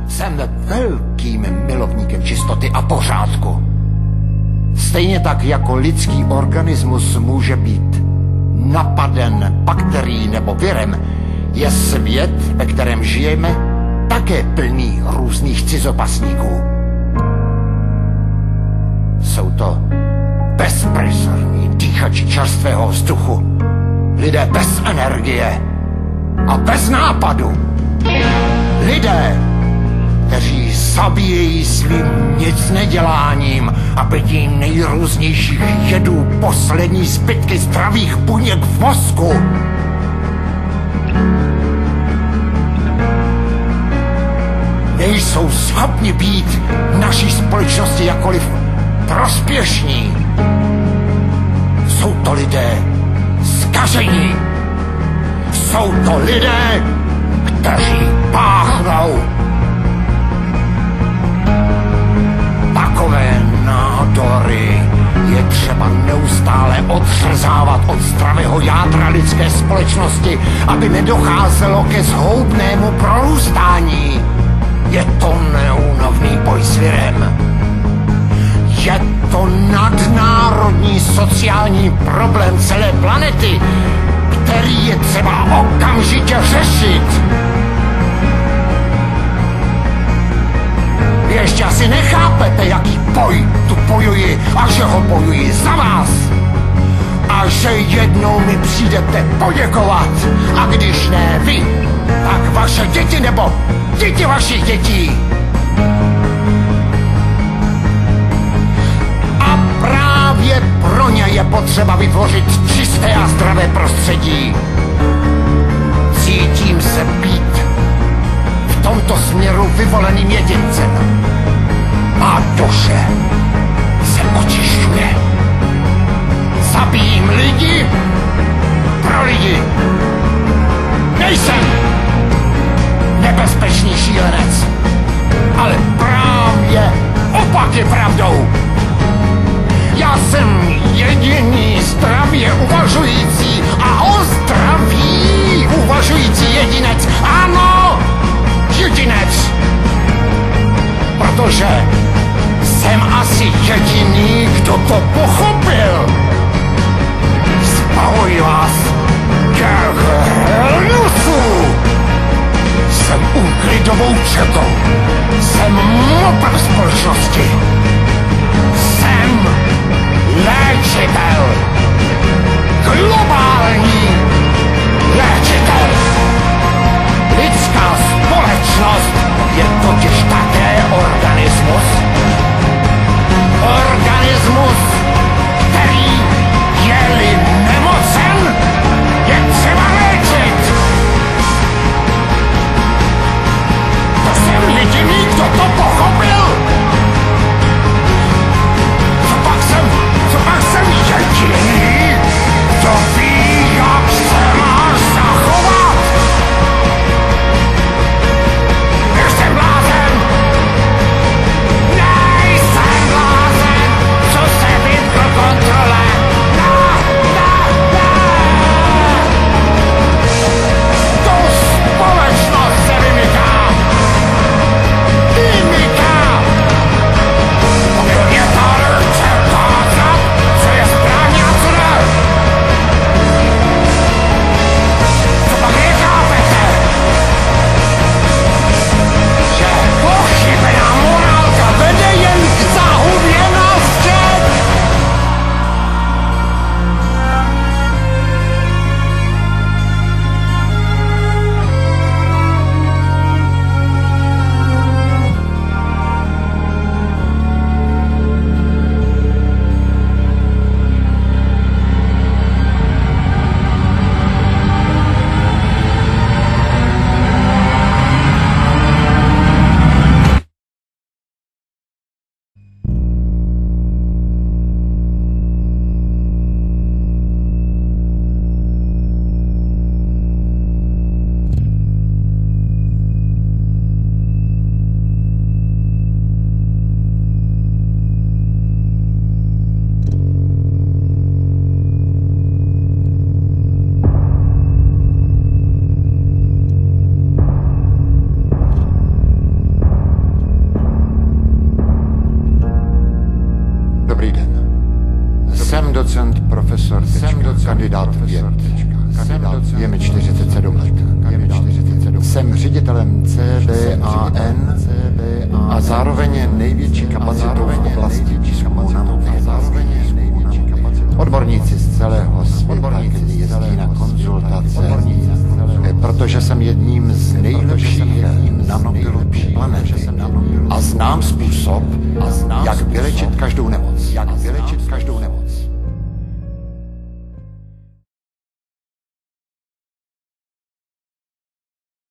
Jsem velkým milovníkem čistoty a pořádku. Stejně tak jako lidský organismus může být napaden bakterií nebo virem, je svět, ve kterém žijeme, také plný různých cizopasníků. Jsou to bezprizorní dýchači čerstvého vzduchu, lidé bez energie a bez nápadu. Lidé, kteří zabíjejí svým nic neděláním a pitím nejrůznějších jedů poslední zbytky zdravých buněk v mozku. Nejsou schopni být v naší společnosti jakkoliv prospěšní. Jsou to lidé zkažení. Jsou to lidé, kteří páchnou. Takové nádory je třeba neustále odřezávat od zdravého jádra lidské společnosti, aby nedocházelo ke zhoubnému prorůstání. Je to neúnavný boj s virem. Je to nadnárodní sociální problém celé planety, který je třeba okamžitě řešit. Vy ještě asi nechápete, jaký boj tu bojuji a že ho bojuji za vás. A že jednou mi přijdete poděkovat. A když ne vy, tak vaše děti nebo děti vašich dětí. A právě pro ně je potřeba vytvořit čisté a zdravé prostředí. Cítím se být v tomto směru vyvoleným jedincem. Má duše se očišťuje. Zabijím lidi pro lidi. Nejsem nebezpečný šílenec, ale právě opak je pravdou. Já jsem jediný zdravě uvažující a o zdraví uvažující jedinec. Ano, jedinec. Protože jsem asi jediný, kdo to pochopil. Zbavuji vás ke hlusu. Jsem úklidovou četou. Jsem mopr společnosti. Jsem léčitel. Globální léčitel. Lidská společnost je totiž také organismus. Organismus, který je-li nemocen, je třeba léčit. To jsem jediný, kdo to pochopil. Co pak jsem jediný? profesor, kandidát věd. Je mi 47 let. Jsem ředitelem CBAN a zároveň největší kapacitou v oblasti výzkumu nanotechnologií. Odborníci z celého světa jezdí na konzultace, protože jsem jedním z nejlepších nanopilotů planety a znám způsob, jak vylečit každou nemoc.